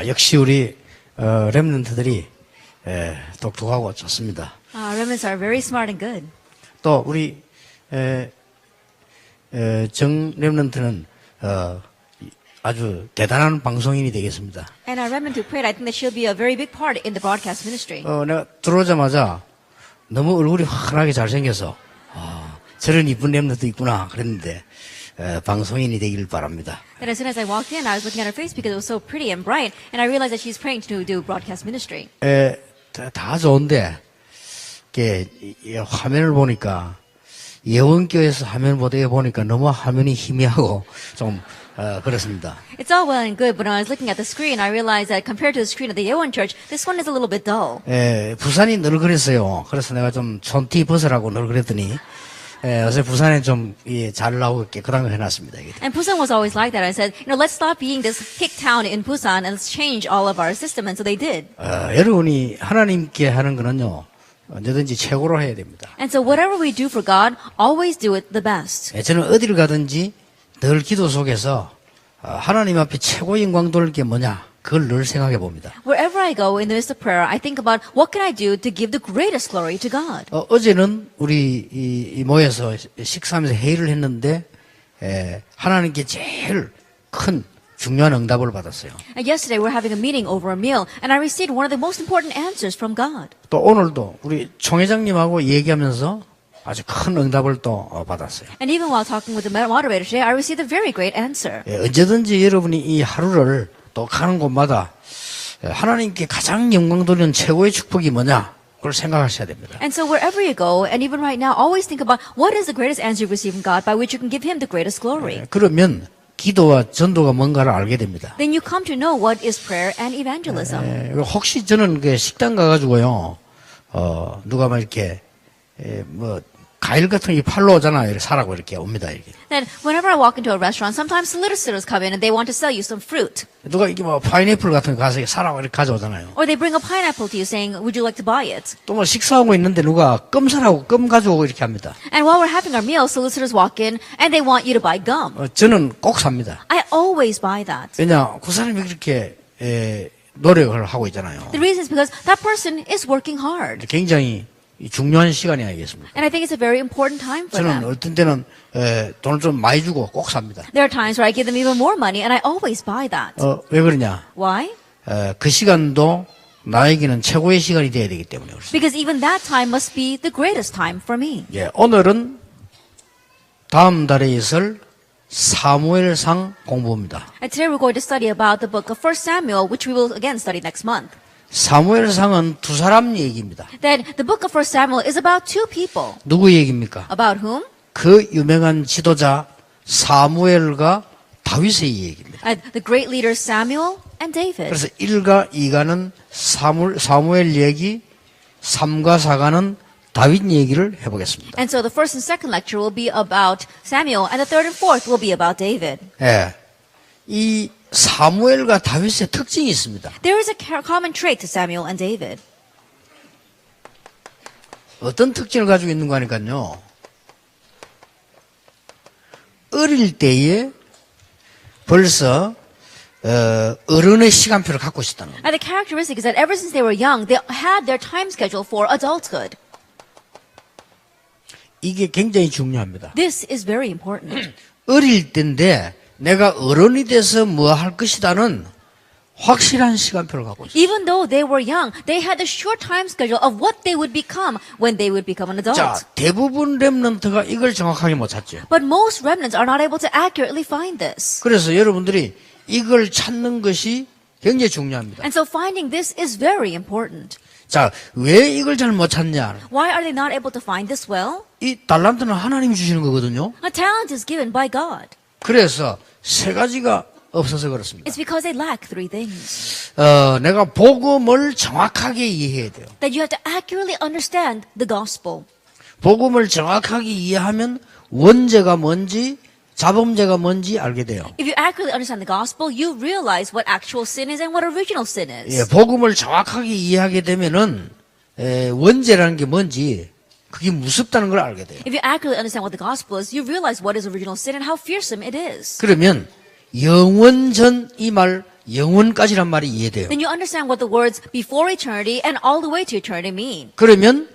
역시 우리 렘넌트들이 똑똑하고 좋습니다. Remnants are very smart and good. 또 우리 정 렘넌트는 아주 대단한 방송인이 되겠습니다. And our remnant who prayed, I think that she'll be a very big part in the broadcast ministry. 내가 들어오자마자 너무 얼굴이 환하게 잘생겨서 저런 이쁜 렘넌트 있구나 그랬는데 방송인이 되기를 바랍니다. And as soon as I walked in, I was looking at her face because it was so pretty and bright, and I realized that she's praying to do broadcast ministry. 다 좋은데 이 화면을 보니까 예원교에서 화면 보니까 너무 화면이 희미하고 좀 그렇습니다. It's all well and good, but when I was looking at the screen, I realized that compared to the screen of the Yeowon Church, this one is a little bit dull. 부산이 늘 그랬어요. 그래서 내가 좀 촌티 벗으라고 늘 그랬더니 요새 부산에 좀 잘 나오고 깨끗한 거 해놨습니다. And Busan was always like that. I said, let's stop being this hick town in Busan and let's change all of our system. And so they did. 여러분이 하나님께 하는 거는요, 언제든지 최고로 해야 됩니다. And so whatever we do for God, always do it the best. 저는 어디를 가든지 늘 기도 속에서 하나님 앞에 최고 영광 돌릴 게 뭐냐, 그걸 늘 생각해 봅니다. Wherever I go in the midst of prayer, I think about what can I do to give the greatest glory to God. 어제는 우리 모여서 식사하면서 회의를 했는데 하나님께 제일 큰 중요한 응답을 받았어요. And yesterday we're having a meeting over a meal, and I received one of the most important answers from God. 또 오늘도 우리 총회장님하고 얘기하면서 아주 큰 응답을 또 받았어요. And even while talking with the moderator today, I received a very great answer. 언제든지 여러분이 이 하루를 또 가는 곳마다 하나님께 가장 영광 돌리는 최고의 축복이 뭐냐, 그걸 생각하셔야 됩니다. And so wherever you go, and even right now, always think about what is the greatest answer you've received from God by which you can give Him the greatest glory. 그러면 기도와 전도가 뭔가를 알게 됩니다. Then you come to know what is prayer and evangelism. 혹시 저는 식당 가가지고요, 누가 막 이렇게 과일 같은 게 팔러 오잖아요. 이렇게 사라고 이렇게 옵니다. 이렇게. Then whenever I walk into a restaurant, sometimes solicitors come in and they want to sell you some fruit. 누가 이게 파인애플 같은 거 가서 사라고 이렇게 가져오잖아요. Or they bring a pineapple to you saying, would you like to buy it? 또 식사하고 있는데 누가 껌 사라고 껌 가져오고 이렇게 합니다. And while we're having our meal, solicitors walk in and they want you to buy gum. 저는 꼭 삽니다. I always buy that. 왜냐, 그 사람이 그렇게 노력을 하고 있잖아요. The reason is because that person is working hard. 굉장히 중요한 시간이 아니겠습니까? And I think it's a very important time for 저는 them. 어떤 때는 돈을 좀 많이 주고 꼭 삽니다. There are times where I give them even more money and I always buy that. 왜 그러냐? Why? 그 시간도 나에게는 최고의 시간이 돼야 되기 때문에 그렇습니다. Because even that time must be the greatest time for me. 오늘은 다음 달에 있을 사무엘상 공부입니다. And today we're going to study about the book of 1 Samuel, which we will again study next month. 사무엘상은 두 사람 얘기입니다. Then the book of 1 Samuel is about two people. 누구 얘기입니까? About whom? 그 유명한 지도자 사무엘과 다윗의 얘기입니다. The great leaders Samuel and David. 그래서 1과 2가는 사무엘 얘기, 3과 4가는 다윗 얘기를 해보겠습니다. And so the first and second lecture will be about Samuel, and the third and fourth will be about David. 이 사무엘과 다윗의 특징이 있습니다. There is a common trait to Samuel and David. 어떤 특징을 가지고 있는 거 하니까요. 어릴 때에 벌써 어른의 시간표를 갖고 있었다는 겁니다. And the characteristic is that ever since they were young, they had their time schedule for adulthood. 이게 굉장히 중요합니다. This is very important. 어릴 때인데 내가 어른이 돼서 뭐 할 것이다는 확실한 시간표를 갖고 있어요. Even though they were young, they had a short time schedule of what they would become when they would become an adult. 자, 대부분 렘넌트가 이걸 정확하게 못 찾죠. But most remnants are not able to accurately find this. 그래서 여러분들이 이걸 찾는 것이 굉장히 중요합니다. And so finding this is very important. 자, 왜 이걸 잘 못 찾냐? Why are they not able to find this well? 이 달란트는 하나님이 주시는 거거든요. A talent is given by God. 그래서 세 가지가 없어서 그렇습니다. It's because they lack three things. 내가 복음을 정확하게 이해해야 돼요. That you have to accurately understand the gospel. 복음을 정확하게 이해하면 원죄가 뭔지 자범죄가 뭔지 알게 돼요. If you accurately understand the gospel, you realize what actual sin is and what original sin is. 복음을 정확하게 이해하게 되면은 원죄라는 게 뭔지 그게 무섭다는 걸 알게 돼요. If you accurately understand what the gospel is, you realize what is original sin and how fearsome it is. 그러면 영원전 이 말 영원까지란 말이 이해돼요. then you understand what the words before eternity and all the way to eternity mean. 그러면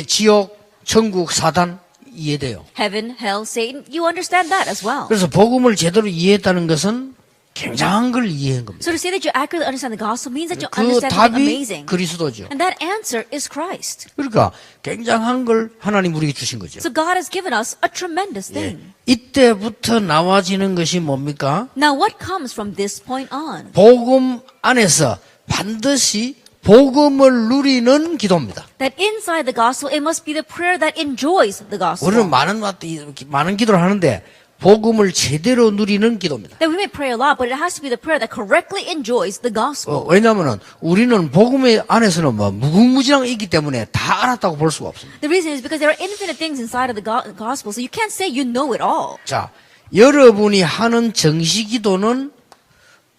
지옥, 천국, 사단 이해돼요. Heaven, hell, Satan, you understand that as well. 그래서 복음을 제대로 이해했다는 것은 굉장한 걸 이해한 겁니다. So to say that you accurately understand the gospel means that you 그 understand something 답이 amazing. 그리스도죠. And that answer is Christ. 그러니까 굉장한 걸 하나님 우리에게 주신 거죠. So God has given us a tremendous 예. thing. 이때부터 나와지는 것이 뭡니까? Now what comes from this point on? 복음 안에서 반드시 복음을 누리는 기도입니다. That inside the gospel, it must be the prayer that enjoys the gospel. 우리는 많은 기도를 하는데 복음을 제대로 누리는 기도입니다. That we may pray a lot, but it has to be the prayer that correctly enjoys the gospel. 왜냐하면 우리는 복음의 안에서는 뭐 무궁무진한 있기 때문에 다 알았다고 볼 수가 없습니다. The reason is because there are infinite things inside of the gospel, so you can't say you know it all. 자, 여러분이 하는 정시기도는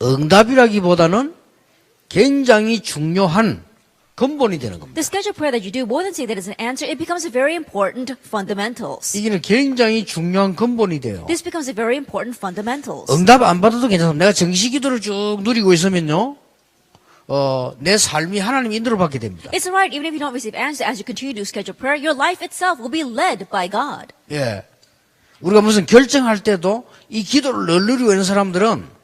응답이라기보다는 굉장히 중요한 근본이 되는 겁니다. The scheduled prayer that you do, more than say that it's an answer, it becomes a very important fundamentals. 이게 굉장히 중요한 근본이 돼요. This becomes a very important fundamentals. 응답 안 받아도 괜찮습니다. 내가 정시기도를 쭉 누리고 있으면요, 내 삶이 하나님 인도를 받게 됩니다. It's alright, even if you don't receive answers as you continue to do scheduled prayer, your life itself will be led by God. 예, 우리가 무슨 결정할 때도 이 기도를 늘 누리고 있는 사람들은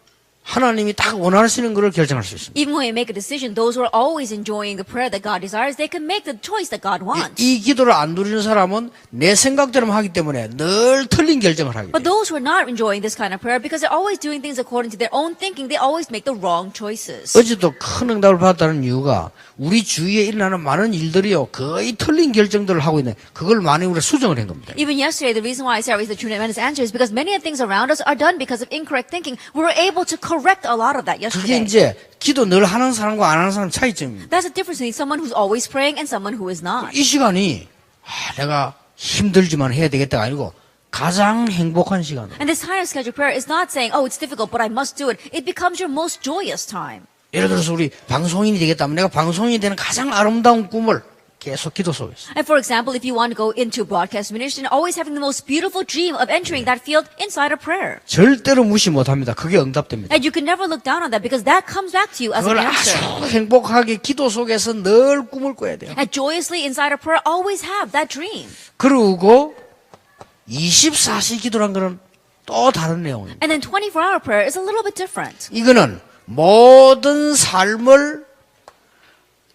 하나님이 딱 원하시는 것을 결정할 수 있습니다. Even when we make a decision, those who are always enjoying the prayer that God desires, they can make the choice that God wants. 이 기도를 안 누리는 사람은 내 생각대로만 하기 때문에 늘 틀린 결정을 하게 But 돼요. those who are not enjoying this kind of prayer, because they're always doing things according to their own thinking, they always make the wrong choices. 어제도 큰 응답을 받았다는 이유가 우리 주위에 일어나는 많은 일들이요 거의 틀린 결정들을 하고 있는 그걸 많이 우리가 수정을 한 겁니다. Even yesterday, the reason why I said the tremendous answer is because many of the things around us are done because of incorrect thinking. We were able to correct a lot of that 그게 yesterday. 이제 기도 늘 하는 사람과 안 하는 사람 차이점입니다. That's the difference between someone who's always praying and someone who is not. 이 시간이 내가 힘들지만 해야 되겠다가 아니고 가장 행복한 시간이에요. And this time of scheduled prayer is not saying, oh, it's difficult, but I must do it. It becomes your most joyous time. 예를 들어서 우리 방송인이 되겠다면 내가 방송인이 되는 가장 아름다운 꿈을 계속 기도 속에서. And for example, if you want to go into broadcast ministry, always having the most beautiful dream of entering that field inside of prayer. 절대로 무시 못합니다. 그게 응답됩니다. And you can never look down on that because that comes back to you as an 그걸 아주 answer. 행복하게 기도 속에서 늘 꿈을 꿔야 돼요. And joyously inside of prayer, always have that dream. 그리고 24시 기도란 거는 또 다른 내용입니다. And then 24-hour prayer is a little bit different. 이거는 모든 삶을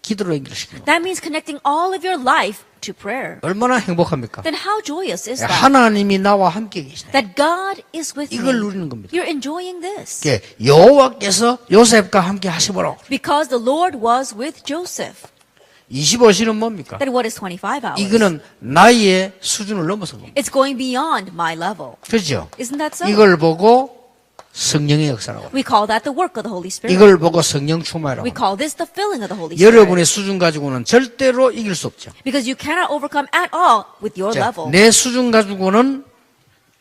기도로 연결시키는 거예요. That means connecting all of your life to prayer. 얼마나 행복합니까? Then how joyous is that? 하나님이 나와 함께 계시네. That God is with 이걸 me. 누리는 겁니다. You're enjoying this. 여호와께서 요셉과 함께 하시므로 Because the Lord was with Joseph. 25시는 뭡니까? Then what is 25 hours? 이거는 나의 수준을 넘어선 겁니다. It's going beyond my level. 그렇죠? Isn't that so? 이걸 보고 성령의 역사라고. We call that the work of the Holy Spirit. 이걸 보고 성령 충만이라고. We call this the filling of the Holy Spirit. 여러분의 수준 가지고는 절대로 이길 수 없죠. Because you cannot overcome at all with your 자, level. 내 수준 가지고는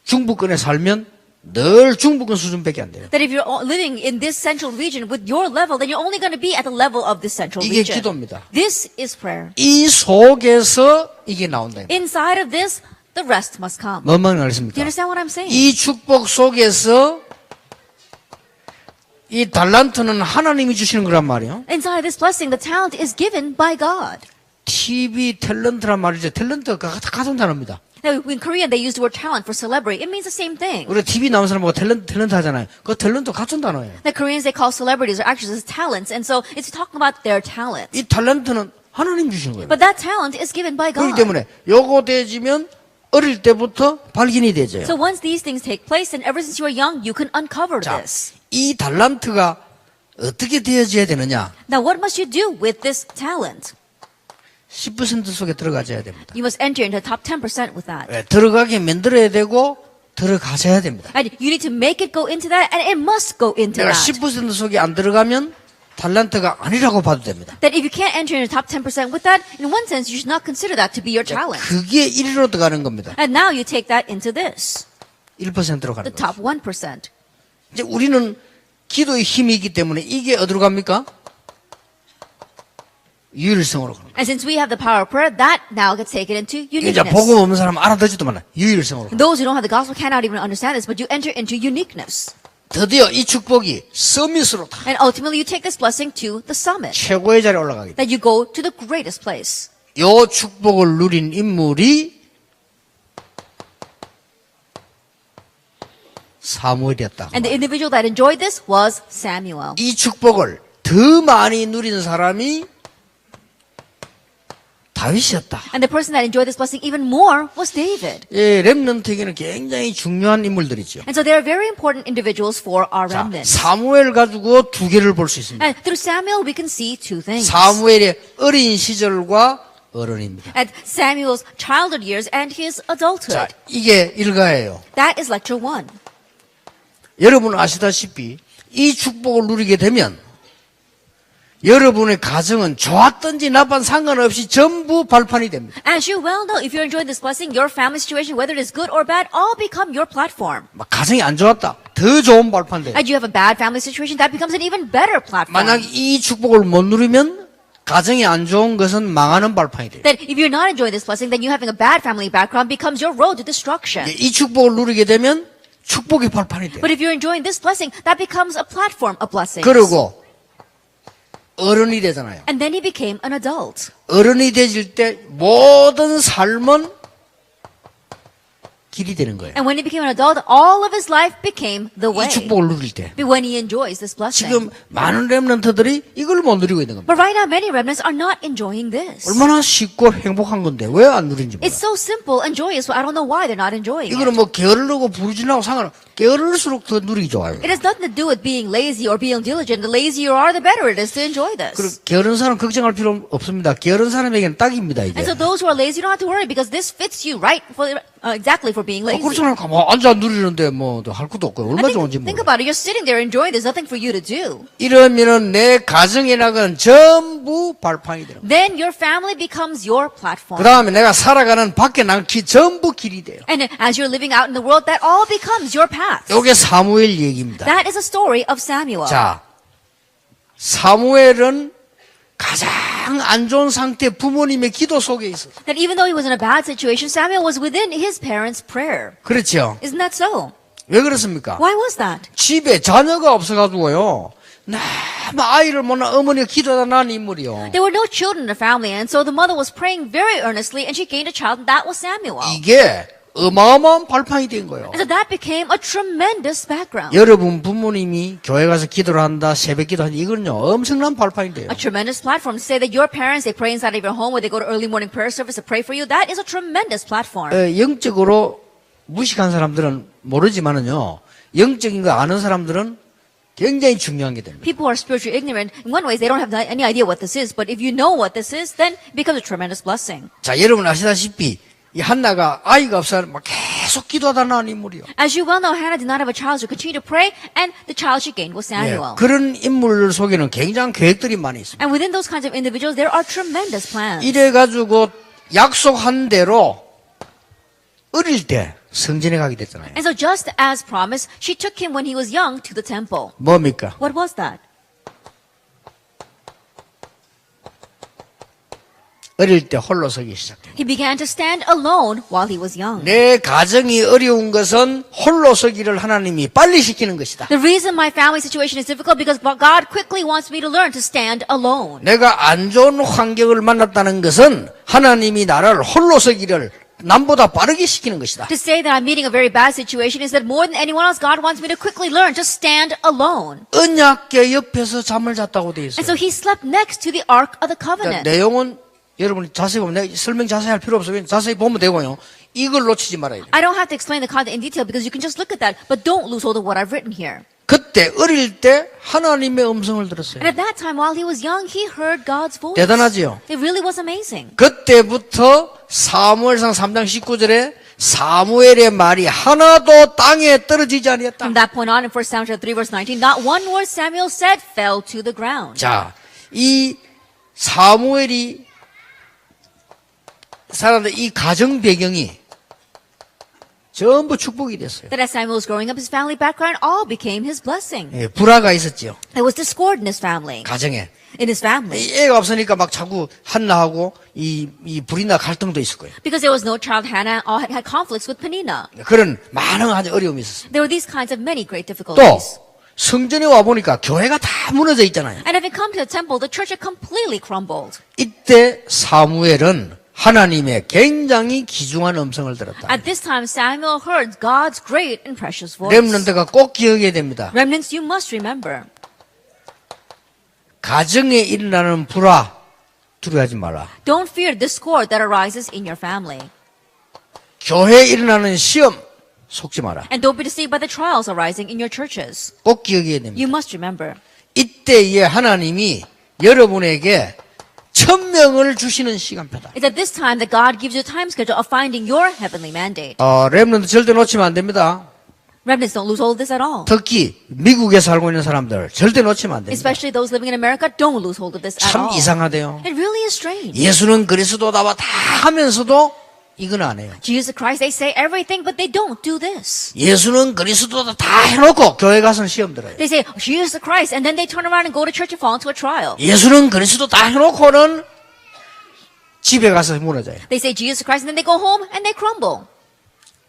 중부권에 살면 늘 중부권 수준밖에 안 돼요. That if you're living in this central region with your level, then you're only going to be at the level of this central 이게 region. 기도입니다. This is prayer. 이 속에서 이게 나온다. Inside of this, the rest must come. 뭔 말인지 Do 알겠습니까? you understand what I'm saying? 이 축복 속에서 이 달란트는 하나님이 주시는 거란 말이에요. Inside this blessing, the talent is given by God. TV 탤런트란 말이죠. 탤런트가 같은 단어입니다. Now, in Korean, they use the word talent for celebrity. It means the same thing. 우리 TV 나온 사람 보고 탤런트 하잖아요. 그 탤런트 같은 단어예요. The Koreans, they call celebrities or actors as talents, and so it's talking about their talent. 이 탤런트는 하나님 주신 거예요. But that talent is given by 그렇기 God. 때문에 요거 되지면 어릴 때부터 발견이 되죠. So once these things take place, then ever since you are young, you can uncover 자, this. 이 달란트가 어떻게 되어져야 되느냐? Now, what must you do with this talent? 10% 속에 들어가져야 됩니다. You must enter into the top 10% with that. 예, 들어가게 만들어야 되고 들어가셔야 됩니다. And you need to make it go into that, and it must go into 내가 that. 10% 속에 안 들어가면 달란트가 아니라고 봐도 됩니다. That if you can't enter into the top 10% with that, in one sense, you should not consider that to be your talent. 그게 1위로 들어가는 겁니다. And now you take that into this, 1%로 the 가는 거예요. top 1%. 이제 우리는 기도의 힘이 있기 때문에 이게 어디로 갑니까? 유일성으로 가는 거예요. And since we have the power of prayer, that now gets taken into 이제 uniqueness. 복음 없는 사람 알아듣지도 않아. 유일성으로 가는 거예요. Those who don't have the gospel cannot even understand this, but you enter into uniqueness. 드디어 이 축복이 서밋으로 다 And ultimately, you take this blessing to the summit, 최고의 자리에 올라가게 돼. that you go to the greatest place. 요 축복을 누린 인물이 사무엘이었다. And the individual that enjoyed this was Samuel. 이 축복을 더 많이 누린 사람이 다윗이었다. And the person that enjoyed this blessing even more was David. 예, 렘넌트에게는 굉장히 중요한 인물들이죠. And so they are very important individuals for our 자, remnant. 사무엘 가지고 두 개를 볼 수 있습니다. And through Samuel, we can see two things. 사무엘의 어린 시절과 어른입니다. At Samuel's childhood years and his 자, adulthood. 이게 일가예요. That is lecture 1. 여러분 아시다시피 이 축복을 누리게 되면 여러분의 가정은 좋았든지 나쁜 상관없이 전부 발판이 됩니다. As you well know, if you're enjoying this blessing, your family situation, whether it is good or bad, all become your platform. 막 가정이 안 좋았다. 더 좋은 발판 돼요. And you have a bad family situation, that becomes an even better platform. 만약 이 축복을 못 누리면 가정이 안 좋은 것은 망하는 발판이 돼요. Then if you're not enjoying this blessing, then you having a bad family background becomes your road to destruction. 이 축복을 누리게 되면 축복의 발판이 돼요. But if you're enjoying this blessing, that becomes a platform of blessings. 그리고 어른이 되잖아요. And then he became an adult. 어른이 되질 때 모든 삶은 길이 되는 거예요. And when he became an adult, all of his life became the way. 이 축복을 누릴 때. But when he enjoys this blessing. 지금 많은 렘넌트들이 이걸 못 누리고 있는 겁니다. But right now, many remnants are not enjoying this. 얼마나 쉽고 행복한 건데 왜 안 누린지 몰라요. It's so simple and joyous, so I don't know why they're not enjoying 이거는 it. 뭐 게으르고 부르짖하고 상관없어요. 게으를수록 더 누리기 좋아요. It has nothing to do with being lazy or being diligent. The lazier you are, the better it is to enjoy 그리고 this. 게으른 사람 걱정할 필요 없습니다. 게으른 사람에게는 딱입니다. 이게. And so those who are lazy, you don't have to worry because this fits you right for exactly for being lazy. 그렇잖아요. 뭐 앉아 누리는데 뭐 할 것도 없고 And 얼마나 좋은지 think 몰라요. about it. You're sitting there enjoying. There's nothing for you to do. 이러면은 내 가정에 나가는 전부 발판이 되는 거예요. Then your family becomes your platform. 그 다음에 내가 살아가는 밖에 나기 전부 길이 돼요. And as you're living out in the world, that all becomes your path. 이게 사무엘 얘기입니다. That is a story of Samuel. 자, 사무엘은 가장 안 좋은 상태 부모님의 기도 속에 있었어요. That even though he was in a bad situation, Samuel was within his parents' prayer. 그렇죠. Isn't that so? 왜 그렇습니까? Why was that? 집에 자녀가 없어가지고요. 너무 아이를 못 낳아 어머니가 기도하다 난 인물이요. There were no children in the family, and so the mother was praying very earnestly, and she gained a child, and that was Samuel. 이게 어마어마한 발판이 된 거예요. And so that became a tremendous background. 여러분 부모님이 교회 가서 기도를 한다, 새벽 기도한다, 이건요 엄청난 발판이 돼요. A tremendous platform to say that your parents, they pray inside of your home, or they go to early morning prayer service to pray for you. That is a tremendous platform. 영적으로 무식한 사람들은 모르지만은요, 영적인 거 아는 사람들은 굉장히 중요한 게 됩니다. People who are spiritually ignorant, in one way, they don't have any idea what this is, but if you know what this is, then it becomes a tremendous blessing. 자, 여러분 아시다시피 이 한나가 아이가 없어 막 계속 기도하다 낳은 인물이요. As you well know, Hannah did not have a child, so continued to pray, and the child she gained was Samuel. 그런 인물 속에는 굉장한 계획들이 많이 있습니다. And within those kinds of individuals, there are tremendous plans. 이래가지고 약속한 대로 어릴 때 성전에 가게 됐잖아요. And so just as promised, she took him when he was young to the temple. 뭡니까? What was that? 어릴 때 홀로 서기 시작해요. He began to stand alone while he was young. 내 가정이 어려운 것은 홀로 서기를 하나님이 빨리 시키는 것이다. The reason my family situation is difficult because God quickly wants me to learn to stand alone. 내가 안 좋은 환경을 만났다는 것은 하나님이 나를 홀로 서기를 남보다 빠르게 시키는 것이다. To say that I'm meeting a very bad situation is that more than anyone else, God wants me to quickly learn to stand alone. 언약궤 옆에서 잠을 잤다고 돼 있어요. And so he slept next to the Ark of the 그러니까 Covenant. 내용은 여러분이 자세히 보면 내가 설명 자세히 할 필요 없어요. 자세히 보면 되고요. 이걸 놓치지 말아야 돼요. I don't have to explain the content in detail because you can just look at that, but don't lose hold of what I've written here. 그때 어릴 때 하나님의 음성을 들었어요. And at that time, while he was young, he heard God's voice. 대단하지요? It really was amazing. 그때부터 사무엘상 3장 19절에 사무엘의 말이 하나도 땅에 떨어지지 아니했다. From that point on in 1 Samuel 3 verse 19, not one word Samuel said fell to the ground. 자, 이 사무엘이 살았는데 이 가정 배경이 전부 축복이 됐어요. That as Samuel was growing up, his family background all became his blessing. 예, 불화가 있었죠. There was discord in his family. 가정에. In his family. 이 애가 없으니까 막 자꾸 한나하고 이 불이나 갈등도 있을 거예요. Because there was no child, Hannah all had conflicts with Peninnah. 그런 많은 어려움이 있었어요. There were these kinds of many great 또 difficulties. 성전에 와 보니까 교회가 다 무너져 있잖아요. And having come to the temple, the church had completely crumbled. 이때 사무엘은 하나님의 굉장히 귀중한 음성을 들었다. At this time, Samuel heard God's great and precious voice. 렘넌트가 꼭 기억해야 됩니다. Remnants, you must remember. 가정에 일어나는 불화 두려워하지 마라. Don't fear discord that arises in your family. 교회에 일어나는 시험 속지 마라. And don't be deceived by the trials arising in your churches. 꼭 기억해야 됩니다. You must remember. 이때에 하나님이 여러분에게 1000명을 주시는 시간표다. It's at this time that God gives you a time schedule of finding your heavenly mandate. 렘넌트 절대 놓치면 안 됩니다. Remnants, don't lose hold of this at all. 특히 미국에 살고 있는 사람들 절대 놓치면 안 됩니다. Especially those living in America, don't lose hold of this at 참 all. 이상하대요. It really is strange. 예수는 그리스도다 다 하면서도 이건 안 해요. Jesus Christ, they say everything, but they don't do this. 예수는 그리스도다 다 해놓고 교회 가서 시험 들어요. They say, Jesus Christ, and then they turn around and go to church and fall into a trial. 예수는 그리스도 다 해놓고는 집에 가서 무너져요. They say Jesus Christ, and then they go home and they crumble.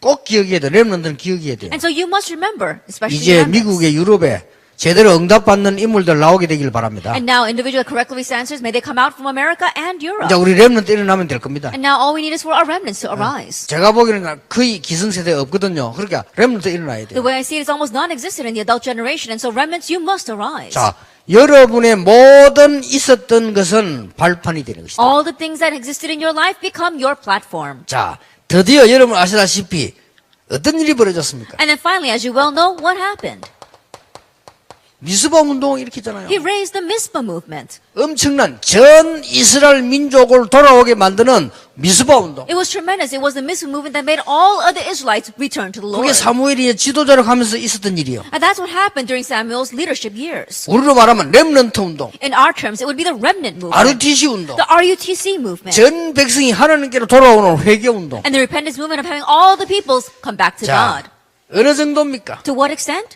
꼭 기억해야 돼요. 렘넌트는 기억해야 돼요. And so you must remember, especially 이제 remnants. 미국에 유럽에 제대로 응답받는 인물들 나오게 되길 바랍니다. And now individual correctly answers, may they come out from America and Europe. 이제 우리 렘넌트 일어나면 될 겁니다. And now all we need is for our remnants to arise. 제가 보기에는 거의 기성세대 없거든요. 그러니까 렘넌트 일어나야 The 돼요. way I see it is almost non-existent in the adult generation, and so remnants, you must arise. 자, 여러분의 모든 있었던 것은 발판이 되는 것이다. All the things that existed in your life become your platform. 자, 드디어 여러분 아시다시피 어떤 일이 벌어졌습니까? And then finally, as you well know, what happened? 미스바 운동 일으켰잖아요. He raised the Mizpah movement. 엄청난 전 이스라엘 민족을 돌아오게 만드는 미스바 운동. It was tremendous. It was the Mizpah movement that made all of the Israelites return to the 그게 Lord. 사무엘이 지도자로 하면서 있었던 일이요. And that's what happened during Samuel's leadership years. 우리로 말하면 렘넌트 운동, In our terms, it would be the remnant movement, RUTC 운동, the RUTC movement, 전 백성이 하나님께로 돌아오는 회개 운동. and the repentance movement of having all the peoples come back to 자, God. 어느 정도입니까? To what extent?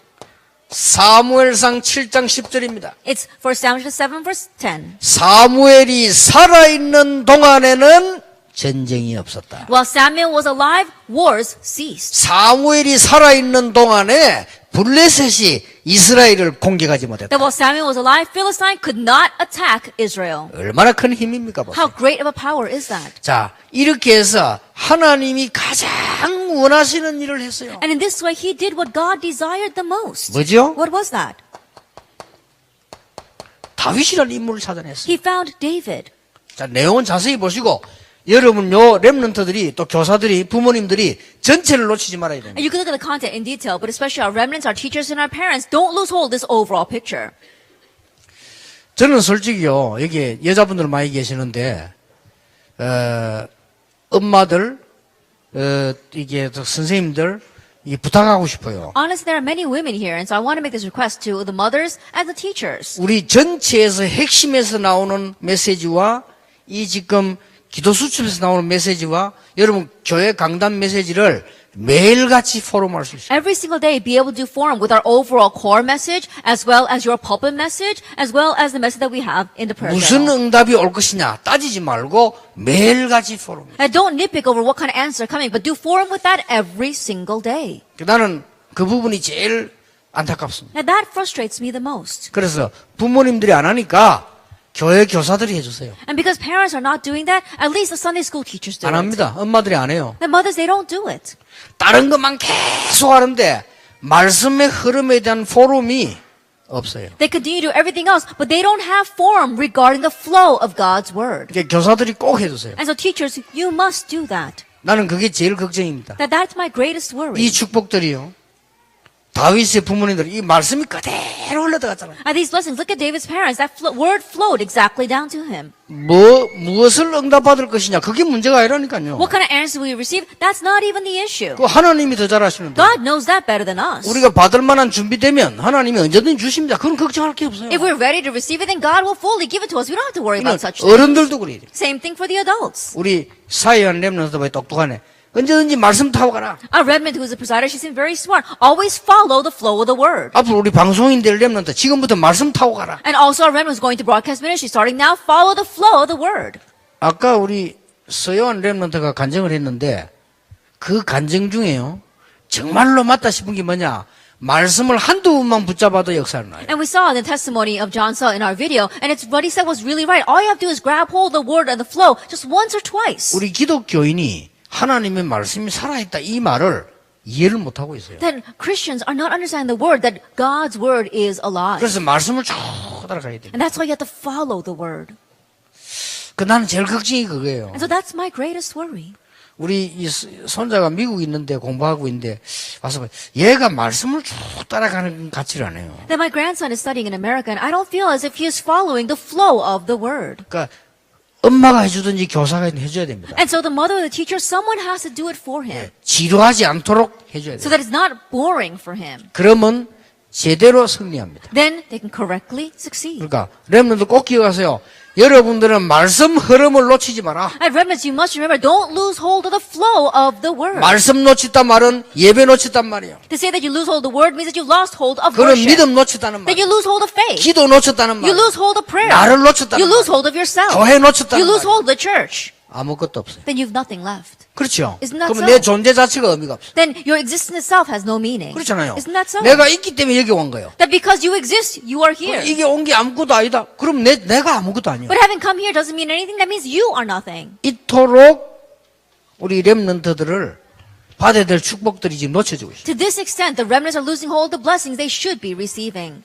사무엘상 7장 10절입니다. It's 1 Samuel 7 verse 10. 사무엘이 살아있는 동안에는 전쟁이 없었다. While Samuel was alive, wars ceased. 사무엘이 살아있는 동안에 블레셋이 이스라엘을 공격하지 못했다. That while Samuel was alive, Philistine could not attack Israel. 얼마나 큰 힘입니까? 보세요. How great of a power is that? 자, 이렇게 해서 하나님이 가장 원하시는 일을 했어요. And in this way, he did what God desired the most. 뭐죠? What was that? 다윗이라는 인물을 찾아냈어요. He found David. 자, 내용은 자세히 보시고 여러분 요 렘넌트들이 또 교사들이 부모님들이 전체를 놓치지 말아야 됩니다. And you can look at the content in detail, but especially our remnants, our teachers, and our parents, don't lose hold of this overall picture. 저는 솔직히요, 여기 여자분들 많이 계시는데, 엄마들, 이게 선생님들, 이 부탁하고 싶어요. Honestly, there are many women here, and so I want to make this request to the mothers and the teachers. 우리 전체에서 핵심에서 나오는 메시지와 이 지금 기도 수첩에서 나오는 메시지와 여러분 교회 강단 메시지를 매일같이 포럼할 수 있어요. Every single day, be able to forum with our overall core message, as well as your pulpit message, as well as the message that we have in the prayer 무슨 journal. 응답이 올 것이냐 따지지 말고 매일같이 포럼. And don't nitpick over what kind of answers are coming, but do forum with that every single day. 나는 그 부분이 제일 안타깝습니다. Now that frustrates me the most. 그래서 부모님들이 안 하니까 교회 교사들이 해주세요. And because parents are not doing that, at least the Sunday school teachers do 안 it. 합니다. 엄마들이 안 해요. The mothers, they don't do it. 다른 것만 계속 하는데 말씀의 흐름에 대한 포럼이 없어요. They continue to do everything else, but they don't have forum regarding the flow of God's word. 그러니까 교사들이 꼭 해주세요. And so teachers, you must do that. 나는 그게 제일 걱정입니다. That's my greatest worry. 이 축복들이요. 다윗의 부모님들 이 말씀이 그대로 흘러들어갔잖아요. And these blessings, look at David's parents. That word flowed exactly down to him. 무엇을 응답받을 것이냐 그게 문제가 아니라니까요. What kind of answers will we receive? That's not even the issue. 그 하나님이 더 잘하시는데 God knows that better than us. 우리가 받을 만한 준비되면 하나님이 언제든지 주십니다. 그건 걱정할 게 없어요. If we're ready to receive it, then God will fully give it to us. We don't have to worry about such things. 어른들도 그래요. Same thing for the adults. 우리 사회한 렘넌트가 똑똑하네. 언제든지 말씀 타고 가라. Our remnant, who is the presider, she seems very smart. Always follow the flow of the word. 앞으로 우리 방송인들 렘넌트 지금부터 말씀 타고 가라. And also our remnant is going to broadcast ministry. Starting now, follow the flow of the word. 아까 우리 서요한 렘넌트가 간증을 했는데 그 간증 중에요. 정말로 맞다 싶은 게 뭐냐. 말씀을 한두 번만 붙잡아도 역사를 나요. And we saw the testimony of John Saul in our video, and it's what he said was really right. All you have to do is grab hold of the word and the flow just once or twice. 우리 기독교인이 하나님의 말씀이 살아있다 이 말을 이해를 못하고 있어요. Then Christians are not understanding the word, that God's word is alive. 그래서 말씀을 쭉 따라가야 돼요. And that's why you have to follow the word. 나는 제일 걱정이 그거예요. And so that's my greatest worry. 우리 이 손자가 미국에 있는데 공부하고 있는데 와서 얘가 말씀을 쭉 따라가는 것 같지를 않아요. That my grandson is studying in America, and I don't feel as if he is following the flow of the word. 그러니까 엄마가 해주든지 교사가 해줘야 됩니다. And so the mother or the teacher, someone has to do it for him. 지루하지 않도록 해줘야 So 돼요. that it's not boring for him. 그러면 제대로 승리합니다. Then they can correctly succeed. 그러니까 렘넌트 꼭 기억하세요. 여러분들은 말씀 흐름을 놓치지 마라. At remnants, you must remember, don't lose hold of the flow of the word. 말씀 놓쳤단 말은 예배 놓쳤단 말이에요. To say that you lose hold of the word means that you lost hold of 그런 worship. 믿음 놓쳤다는 That 말. you lose hold of faith. 기도 놓쳤다는 말. You lose hold of prayer. 나를 놓쳤다는 You lose 말. hold of yourself. 교회 놓쳤다는 You lose 말. hold of the church. 아무것도 없어요. Then you've nothing left. 그렇죠. Isn't that 그러면 so? 내 존재 자체가 의미가 없어요. Then your existence itself has no meaning. 그렇잖아요. Isn't that so? 내가 있기 때문에 여기 온 거예요. That because you exist, you are here. 이게 온 게 아무것도 아니다. 그럼 내가 아무것도 아니야. But having come here doesn't mean anything. That means you are nothing. 이토록 우리 렘넌트들을 받아야 될 축복들이 지금 놓쳐지고 있어요. To this extent, the remnants are losing hold of the blessings they should be receiving.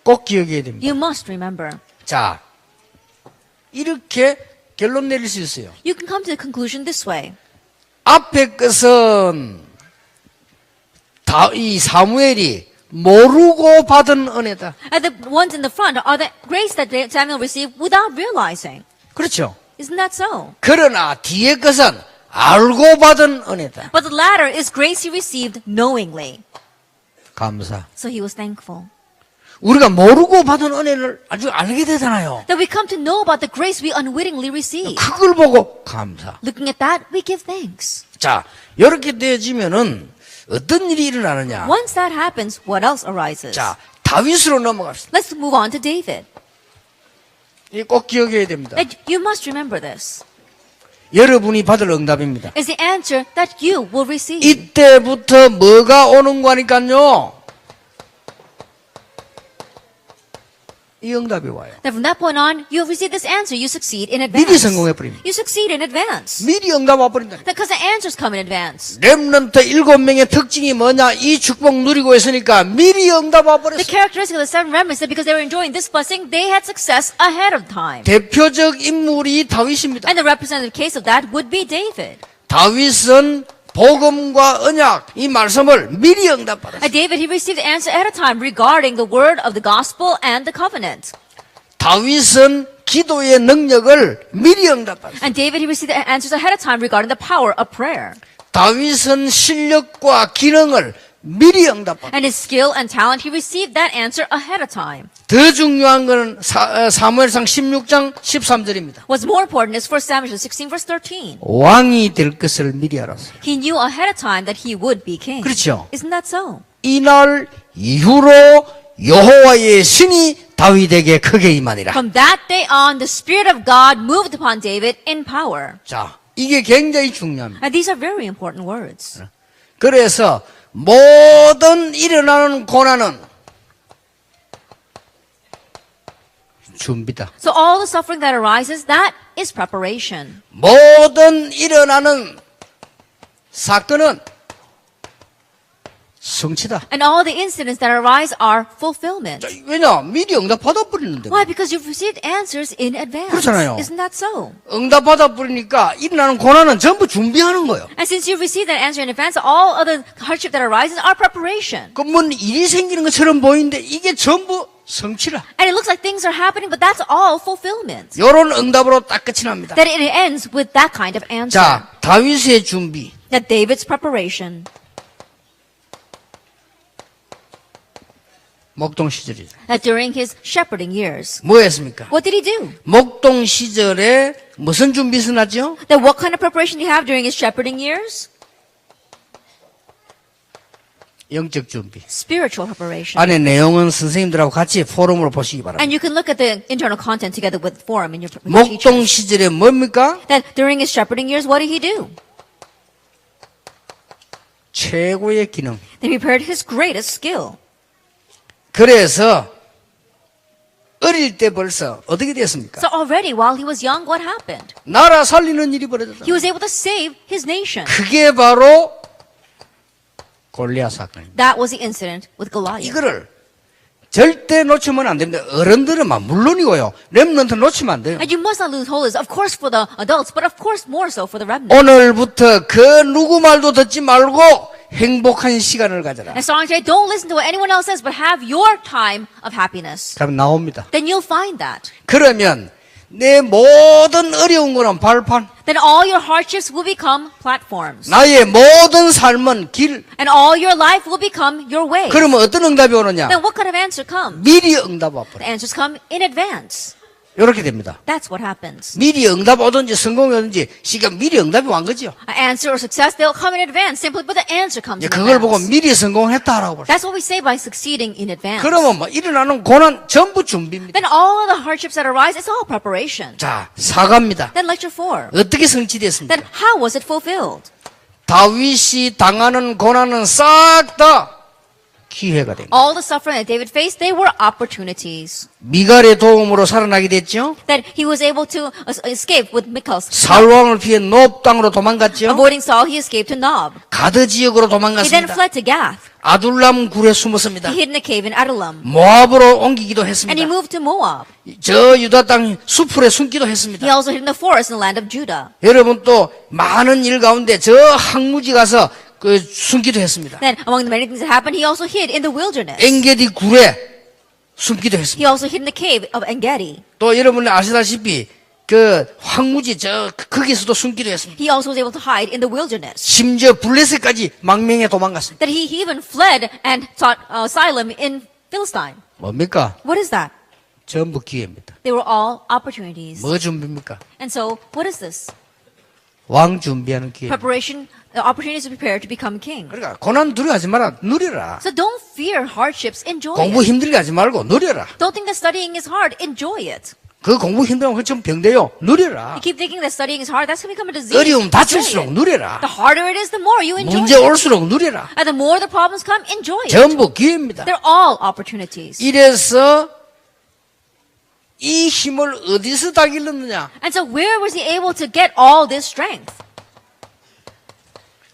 꼭 기억해야 됩니다. You must remember. 자, 이렇게 결론 내릴 수 있어요. You can come to the conclusion this way. 앞에 것은 이 사무엘이 모르고 받은 은혜다. And the ones in the front are the grace that Samuel received without realizing. 그렇죠. Isn't that so? 그러나 뒤에 것은 알고 받은 은혜다. But the latter is grace he received knowingly. 감사. So he was thankful. 우리가 모르고 받은 은혜를 아주 알게 되잖아요. That we come to know about the grace we unwittingly receive. 그걸 보고 감사. Looking at that, we give thanks. 자, 이렇게 되어지면은 어떤 일이 일어나느냐? Once that happens, what else arises? 자, 다윗으로 넘어갑시다. Let's move on to David. 이 꼭 기억해야 됩니다. That you must remember this. 여러분이 받을 응답입니다. Is the answer that you will receive. 이때부터 뭐가 오는 거니까요? 이 응답이 와요. That from that point on, you have received this answer. You succeed in 미리 advance. 성공해버립니다. You succeed in advance. 미리 응답 와버린다. Because the answers come in advance. 렘넌트 7명의 특징이 뭐냐? 이 축복 누리고 있으니까 미리 응답 The 와버렸어. characteristic of the seven remnants that because they were enjoying this blessing, they had success ahead of time. 대표적 인물이 다윗입니다. And the representative case of that would be David. 다윗은 복음과 언약, 이 말씀을 미리 응답받았어요. And David, he received the answer ahead of time regarding the word of the gospel and the covenant. 다윗은 기도의 능력을 미리 응답받았어요. And David, he received the answers ahead of time regarding the power of prayer. 다윗은 실력과 기능을 미리 응답받았어요. And his skill and talent, he received that answer ahead of time. 더 중요한 것은 사무엘상 16장 13절입니다. What's more important is 1 Samuel 16 verse 13. 왕이 될 것을 미리 알았어요. He knew ahead of time that he would be king. 그렇죠. Isn't that so? 이날 이후로 여호와의 신이 다윗에게 크게 임하니라. From that day on, the Spirit of God moved upon David in power. 자, 이게 굉장히 중요합니다. And these are very important words. 그래서 모든 일어나는 고난은 준비다. So all the suffering that arises, that is preparation. 모든 일어나는 사건은 성취다. And all the incidents that arise are fulfillment. 왜냐? 미리 응답 받아버리는데. Why? Because you've received answers in advance. 그렇잖아요. Isn't that so? 응답 받아버리니까 일어나는 고난은 전부 준비하는 거예요. And since you've received that answer in advance, all other hardship that arises are preparation. 그러면 일이 생기는 것처럼 보이는데 이게 전부 성취라. And it looks like things are happening, but that's all fulfillment. 이런 응답으로 딱 끝이 납니다. That it ends with that kind of answer. 자, 다윗의 준비. That David's preparation. 목동 시절이죠. That during his shepherding years. 뭐 했습니까? What did he do? 목동 시절에 무슨 준비 있었나죠? That what kind of preparation did he have during his shepherding years? 영적 준비. Spiritual preparation. 안에 내용은 선생님들하고 같이 포럼으로 보시기 바랍니다. And you can look at the internal content together with forum in your with your teachers. 목동 시절에 뭡니까? That during his shepherding years, what did he do? 최고의 기능. They prepared his greatest skill. 그래서 어릴 때 벌써 어떻게 됐습니까? So already while he was young, what happened? 나라 살리는 일이 벌어졌다. He was able to save his nation. 그게 바로 골리앗 사건입니다. That was the incident with Goliath. 이거를 절대 놓치면 안 됩니다. 어른들은 막 물론이고요. 렘넌트 놓치면 안 돼요. And you must not lose hold of this, of course, for the adults, but of course more so for the remnant. 오늘부터 그 누구 말도 듣지 말고 행복한 시간을 가져라. And starting today, don't listen to what anyone else says, but have your time of happiness. 그럼 나옵니다. Then you'll find that. 그러면 내 모든 어려운 거는 발판, Then all your hardships will become platforms. 나의 모든 삶은 길. And all your life will become your way. 그러면 어떤 응답이 오느냐? Then what kind of answer comes? 미리 응답 와버려. The answers come in advance. 이렇게 됩니다. That's what happens. 미리 응답 오든지 성공이 오든지 지금 미리 응답이 온 거죠. An answer or success, they'll come in advance, simply, but the answer comes 이제 in 그걸 보고 advance. 미리 성공했다라고 벌써. That's what we say by succeeding in advance. 그러면 뭐 일어나는 고난 전부 준비입니다. Then all of the hardships that arise, it's all preparation. 자, 사과입니다. Then lecture 4. 어떻게 성취됐습니까? Then how was it fulfilled? 다윗이 당하는 고난은 싹 다 기회가 됩니다. All the suffering that David faced, they were opportunities. 미갈의 도움으로 살아나게 됐죠. That he was able to escape with Michal's. 사울왕을 피해 노브 땅으로 도망갔죠. Avoiding Saul, he escaped to Nob. 가드 지역으로 He then 도망갔습니다. fled to Gath. 아둘람 굴에 숨었습니다. He hid in a cave in Adullam. 모압으로 옮기기도 And he 했습니다. moved to Moab. 저 유다 땅 수풀에 숨기도 He 했습니다. also hid in the forest in the land of Judah. 여러분 또 많은 일 가운데 저 항무지 가서 그 숨기도 했습니다. Then, among the many things that happened, he also hid in the wilderness. 엔게디 굴에 숨기도 He 했습니다. also hid in the cave of En-Gedi. 또 여러분이 아시다시피 그 황무지 저 거기서도 숨기도 했습니다. He also was able to hide in the wilderness. 심지어 블레셋까지 망명해 도망갔습니다. That he even fled and sought asylum in Philistine. 뭡니까? What is that? 전부 기회입니다. They were all opportunities. 뭐 준비입니까? And so, what is this? 왕 준비하는 기회. Preparation, the opportunities to prepare to become king. 그러니까 고난 두려워하지 마라. 누려라. So don't fear hardships, enjoy 공부 it. 힘들게 하지 말고 누려라. Don't think that studying is hard, enjoy it. 그 공부 힘들면 그좀 병돼요. 누려라. You keep thinking that studying is hard, that's going to become a disease. 어려움 Enjoy 다칠수록 it. 누려라. The harder it is, the more you enjoy 문제 it. 올수록 누려라. And the more the problems come, enjoy it. 전부 기회입니다. They're all opportunities. 이래서 이 힘을 어디서 다 길렀느냐? And so where was he able to get all this strength?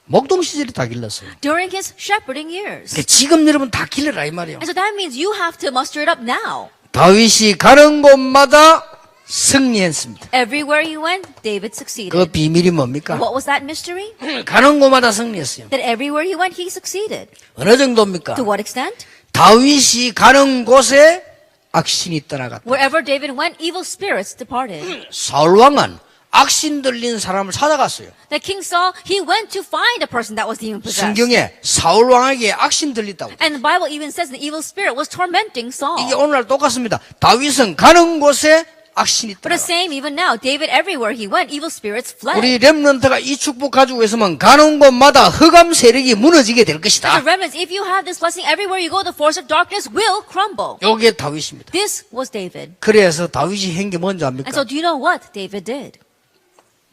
목동 시절에 다 길렀어요. During his shepherding years. 그러니까 지금 여러분 다 길러라 이 말이에요. And so that means you have to muster it up now. 다윗이 가는 곳마다 승리했습니다. Everywhere he went, David 그 succeeded. 비밀이 뭡니까? What was that mystery? 가는 곳마다 승리했어요. That everywhere he went, he succeeded. 어느 정도입니까? To what extent? 다윗이 가는 곳에 악신이 떠나갔다. Wherever David went, evil spirits departed. 사울왕은 악신 들린 사람을 찾아갔어요. That King Saul, he went to find a person that was demon possessed. 성경에 사울왕에게 악신 들렸다고. And the Bible even says the evil spirit was tormenting Saul. 이게 오늘날 똑같습니다. 다윗은 가는 곳에 악신이 But the 떠나갔다. same even now, David, everywhere he went, evil spirits fled. 우리 렘넌트가 이 축복 가지고 있으면 가는 곳마다 흑암 세력이 무너지게 될 As 것이다. a remnant, if you have this blessing, everywhere you go, the force of darkness will crumble. 요게 다윗입니다. This was David. 그래서 다윗이 한 게 뭔지 압니까? And so do you know what David did?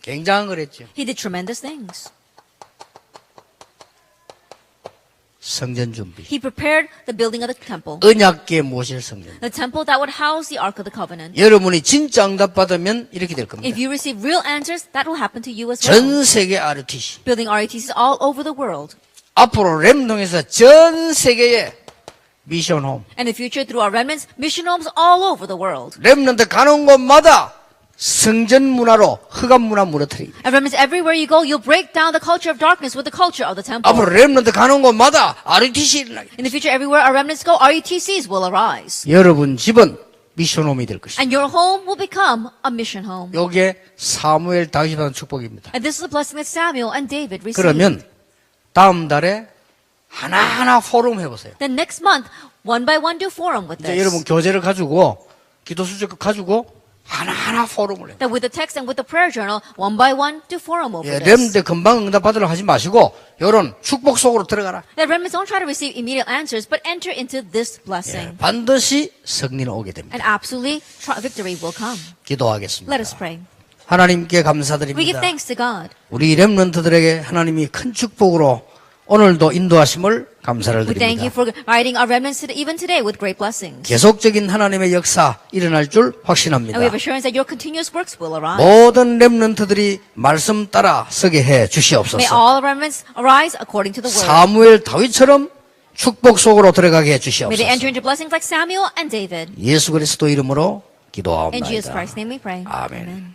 굉장한 걸 했죠. He did tremendous things. 성전 준비. He prepared the building of the temple. 언약궤 모실 성전. The temple that would house the Ark of the Covenant. 여러분이 진짜 응답 받으면 이렇게 될 겁니다. If you receive real answers, that will happen to you as well. 전 세계 ROTC. Building RETCs all over the world. 앞으로 렘동에서 전 세계에 미션홈. And in the future, through our remnants, mission homes all over the world. 렘넌트 가는 곳마다 성전 문화로 흑암 문화 무너뜨립니다. And remnants, everywhere you go, you'll break down the culture of darkness with the culture of the temple. 앞으로 렘넌트 가는 곳마다 ROTC 일어나게. In the future, everywhere our remnants go, RETCs will arise. 여러분 집은 미션홈이 될 것입니다. And your home will become a mission home. 요게 사무엘 다윗이 받은 축복입니다. And this is the blessing that Samuel and David received. 그러면 다음 달에 하나하나 포럼 해보세요. Then next month, one by one, do forum with 이제 this. 여러분 교재를 가지고 기도 수첩 가지고 하나하나 포럼을 해요. That with the text and with the prayer journal, one by one, do forum over 예, this. 렘때 금방 응답 받으려고 하지 마시고 요런 축복 속으로 들어가라. That remnants don't try to receive immediate answers, but enter into this blessing. 반드시 승리는 오게 됩니다. And absolutely, victory will come. 기도하겠습니다. Let us pray. 하나님께 We give 감사드립니다. thanks to God. 우리 렘넌트들에게 하나님이 큰 축복으로 오늘도 인도하심을 감사를 We thank you 드립니다. for guiding our remnants even today with great blessings. 계속적인 하나님의 역사 일어날 줄 확신합니다. And we have assurance that your continuous works will arise. 모든 렘넌트들이 말씀 따라 서게 해 May 주시옵소서. all remnants arise according to the word. 사무엘 다윗처럼 축복 속으로 들어가게 해 May they 주시옵소서. enter into blessings like Samuel and David. 예수 그리스도 이름으로 In Jesus 기도하옵나이다. Christ's name we pray. 아멘. Amen.